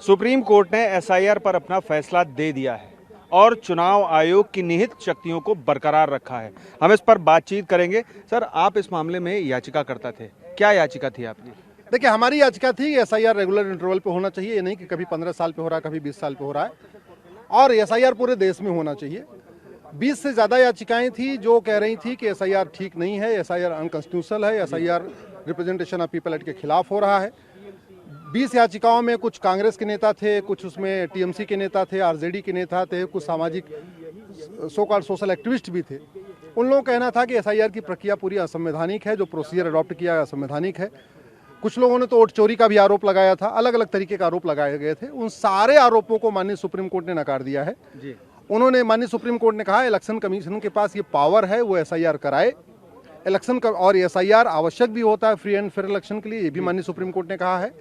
Supreme court ने SIR पर अपना फैसला दे दिया है और चुनाव आयोग की निहित शक्तियों को बरकरार रखा है। हम इस पर बातचीत करेंगे। सर, आप इस मामले में याचिकाकर्ता थे, क्या याचिका थी आपकी? देखिए, हमारी याचिका थी एसआईआर रेगुलर इंटरवल पे होना चाहिए, ये नहीं कि कभी 15 साल पे हो रहा है, कभी 20 साल पे हो रहा है, और एसआईआर पूरे देश में होना चाहिए। 20 से ज़्यादा याचिकाएं थी जो कह रही थी कि एसआईआर ठीक नहीं है, एसआईआर अनकॉन्स्टिट्यूशनल है, SIR representation of people act के खिलाफ हो रहा है। 20 याचिकाओं में कुछ कांग्रेस के नेता थे, कुछ उसमें टीएमसी के नेता थे, आरजेडी के नेता थे, कुछ सामाजिक सो कॉल्ड सोशल एक्टिविस्ट भी थे। उन लोगों का कहना था कि एसआईआर की प्रक्रिया पूरी असंवैधानिक है, जो प्रोसीजर अडॉप्ट किया असंवैधानिक है। कुछ लोगों ने तो वोट चोरी का भी आरोप लगाया था, अलग अलग तरीके का आरोप लगाए गए थे। उन सारे आरोपों को माननीय सुप्रीम कोर्ट ने नकार दिया है जी। उन्होंने माननीय सुप्रीम कोर्ट ने कहा इलेक्शन कमीशन के पास ये पावर है, वो एसआईआर कराए इलेक्शन का, और एसआईआर आवश्यक भी होता है फ्री एंड फेयर इलेक्शन के लिए, ये भी माननीय सुप्रीम कोर्ट ने कहा है।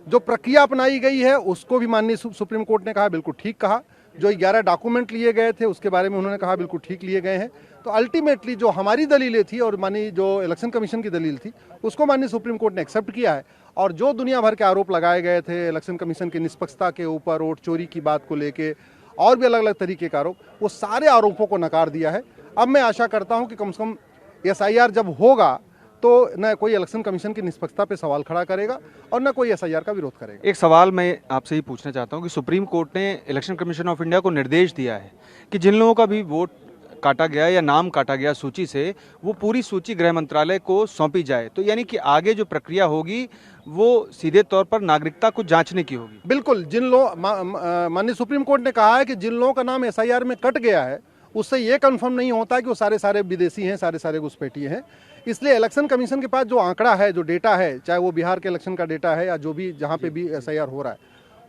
जो प्रक्रिया अपनाई गई है उसको भी माननीय सुप्रीम कोर्ट ने कहा बिल्कुल ठीक कहा। जो 11 डॉक्यूमेंट लिए गए थे उसके बारे में उन्होंने कहा बिल्कुल ठीक लिए गए हैं। तो अल्टीमेटली जो हमारी दलीलें थी और माननीय जो इलेक्शन कमीशन की दलील थी उसको माननीय सुप्रीम कोर्ट ने एक्सेप्ट किया है। और जो दुनिया भर के आरोप लगाए गए थे इलेक्शन कमीशन की निष्पक्षता के ऊपर, वोट चोरी की बात को लेके और भी अलग अलग तरीके के आरोप, वो सारे आरोपों को नकार दिया है। अब मैं आशा करता हूं कि कम से कम एसआईआर जब होगा तो न कोई इलेक्शन कमीशन की निष्पक्षता पे सवाल खड़ा करेगा और न कोई एसआईआर का विरोध करेगा। एक सवाल मैं आपसे ही पूछना चाहता हूं कि सुप्रीम कोर्ट ने इलेक्शन कमीशन ऑफ इंडिया को निर्देश दिया है कि जिन लोगों का भी वोट काटा गया या नाम काटा गया सूची से, वो पूरी सूची गृह मंत्रालय को सौंपी जाए। तो यानी कि आगे जो प्रक्रिया होगी वो सीधे तौर पर नागरिकता को जांचने की होगी। बिल्कुल, जिन लोग माननीय सुप्रीम कोर्ट ने कहा है कि जिन लोगों का नाम एसआईआर में कट गया है उससे ये कंफर्म नहीं होता कि वो सारे विदेशी हैं, सारे घुसपैठिए हैं। इसलिए इलेक्शन कमीशन के पास जो आंकड़ा है, जो डेटा है, चाहे वो बिहार के इलेक्शन का डेटा है या जो भी जहाँ पे भी एसआईआर हो रहा है,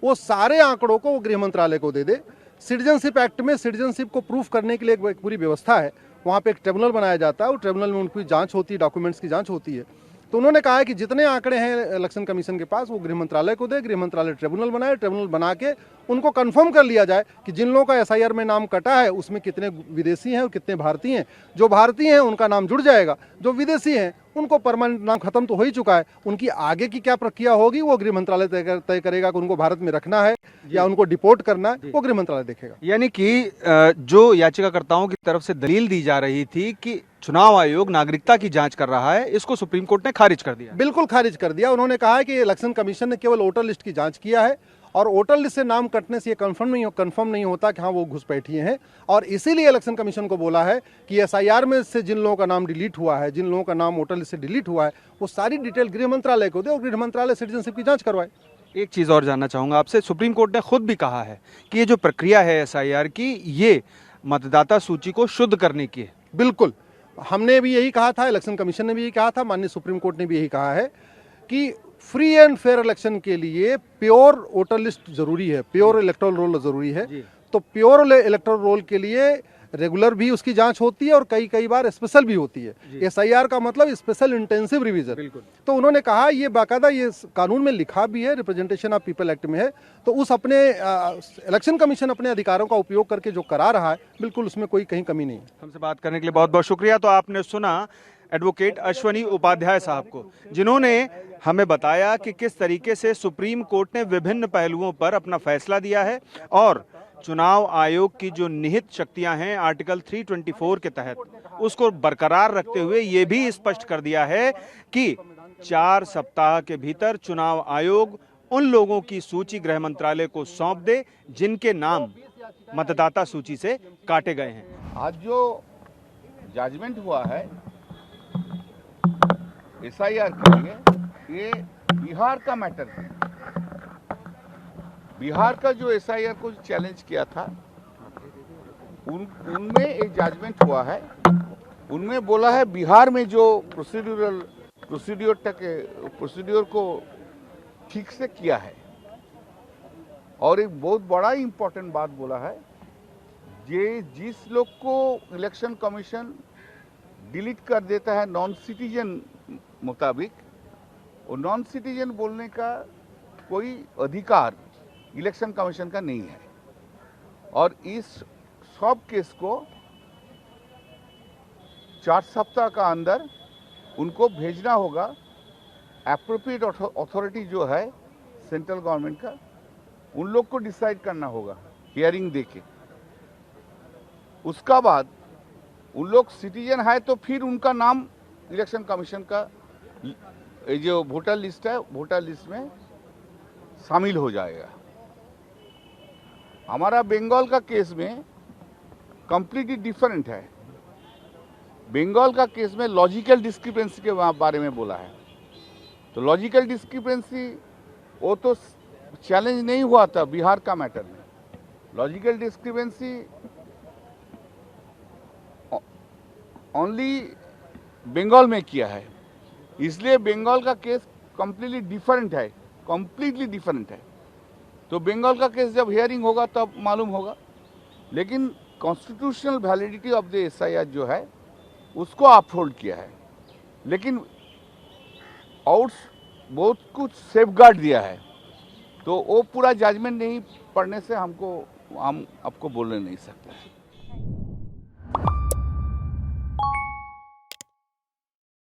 वो सारे आंकड़ों को वो गृह मंत्रालय को दे दे। सिटीजनशिप एक्ट में सिटीजनशिप को प्रूफ करने के लिए एक पूरी व्यवस्था है, वहाँ पे एक ट्रिब्यूनल बनाया जाता है, वो ट्रिब्यूनल में उनकी जांच होती है, डॉक्यूमेंट्स की जांच होती है। तो उन्होंने कहा है कि जितने आंकड़े हैं इलेक्शन कमीशन के पास वो गृह मंत्रालय को दे, गृह मंत्रालय ट्रिब्यूनल बनाए, ट्रिब्यूनल बना के उनको कंफर्म कर लिया जाए कि जिन लोगों का एसआईआर में नाम कटा है उसमें कितने विदेशी हैं और कितने भारतीय हैं। जो भारतीय हैं उनका नाम जुड़ जाएगा, जो विदेशी हैं उनको परमानेंट नाम खत्म तो हो ही चुका है। उनकी आगे की क्या प्रक्रिया होगी वो गृह मंत्रालय तय करेगा कि उनको भारत में रखना है या उनको डिपोर्ट करना है, वो गृह मंत्रालय देखेगा। यानी कि जो याचिकाकर्ताओं की तरफ से दलील दी जा रही थी कि चुनाव आयोग नागरिकता की जांच कर रहा है, इसको सुप्रीम कोर्ट ने खारिज कर दिया। बिल्कुल खारिज कर दिया। उन्होंने कहा है कि इलेक्शन कमीशन ने केवल वोटर लिस्ट की जांच किया है और वोटर लिस्ट से नाम कटने से ये कंफर्म नहीं होता कि हाँ वो घुसपैठिए हैं, और इसीलिए इलेक्शन कमीशन को बोला है कि एसआईआर में से जिन लोगों का नाम डिलीट हुआ है, जिन लोगों का नाम वोटर लिस्ट से डिलीट हुआ है, वो सारी डिटेल गृह मंत्रालय को दे और गृह मंत्रालय सिटीजनशिप की जांच करवाए। एक चीज और जानना चाहूंगा आपसे, सुप्रीम कोर्ट ने खुद भी कहा है कि ये जो प्रक्रिया है एसआईआर की, ये मतदाता सूची को शुद्ध करने की है। बिल्कुल, हमने भी यही कहा था, इलेक्शन कमीशन ने भी यही कहा था, माननीय सुप्रीम कोर्ट ने भी यही कहा है कि फ्री एंड फेयर इलेक्शन के लिए प्योर वोटर लिस्ट जरूरी है, प्योर इलेक्टोरल रोल जरूरी है। तो प्योर इलेक्टोरल रोल के लिए रेगुलर भी उसकी जांच होती है और कई बार स्पेशल भी होती है। एसआईआर का मतलब स्पेशल इंटेंसिव रिवीजन। तो उन्होंने कहा ये बाकायदा ये कानून में लिखा भी है, रिप्रेजेंटेशन ऑफ पीपल एक्ट में है। तो उस अपने इलेक्शन कमीशन अपने अधिकारों का उपयोग करके जो करा रहा है, बिल्कुल उसमें कोई कहीं कमी नहीं है। हमसे बात करने के लिए बहुत बहुत शुक्रिया। तो आपने सुना एडवोकेट अश्वनी उपाध्याय साहब को, जिन्होंने हमें बताया कि किस तरीके से सुप्रीम कोर्ट ने विभिन्न पहलुओं पर अपना फैसला दिया है और चुनाव आयोग की जो निहित शक्तियां हैं आर्टिकल 324 के तहत, उसको बरकरार रखते हुए ये भी स्पष्ट कर दिया है कि 4 सप्ताह के भीतर चुनाव आयोग उन लोगों की सूची गृह मंत्रालय को सौंप दे जिनके नाम मतदाता सूची से काटे गए हैं। आज जो जजमेंट हुआ है एसआईआर के लिए, ये बिहार का मैटर है। बिहार का जो एसआईआर को चैलेंज किया था उनमें एक जजमेंट हुआ है। उनमें बोला है बिहार में जो प्रोसीड्यूर को ठीक से किया है, और एक बहुत बड़ा इंपॉर्टेंट बात बोला है, ये जिस लोग को इलेक्शन कमीशन डिलीट कर देता है नॉन सिटीजन मुताबिक, वो नॉन सिटीजन बोलने का कोई अधिकार इलेक्शन कमीशन का नहीं है। और इस सब केस को 4 सप्ताह का अंदर उनको भेजना होगा एप्रोप्रिएट अथॉरिटी जो है सेंट्रल गवर्नमेंट का, उन लोग को डिसाइड करना होगा हियरिंग देके। उसका बाद उन लोग सिटीजन है तो फिर उनका नाम इलेक्शन कमीशन का जो वोटर लिस्ट है, वोटर लिस्ट में शामिल हो जाएगा। हमारा बंगाल का केस में कंप्लीटली डिफरेंट है। बंगाल का केस में लॉजिकल डिस्क्रिपेंसी के बारे में बोला है, तो लॉजिकल डिस्क्रिपेंसी वो तो चैलेंज नहीं हुआ था बिहार का मैटर में। लॉजिकल डिस्क्रिपेंसी ओनली बंगाल में किया है, इसलिए बंगाल का केस कंप्लीटली डिफरेंट है, कंप्लीटली डिफरेंट है। तो बंगाल का केस जब हियरिंग होगा तब मालूम होगा। लेकिन constitutional validity of the SIR जो है उसको अपहोल्ड किया है, लेकिन और बहुत कुछ सेफगार्ड दिया है। तो वो पूरा जजमेंट नहीं पढ़ने से हम आपको बोलने नहीं सकते।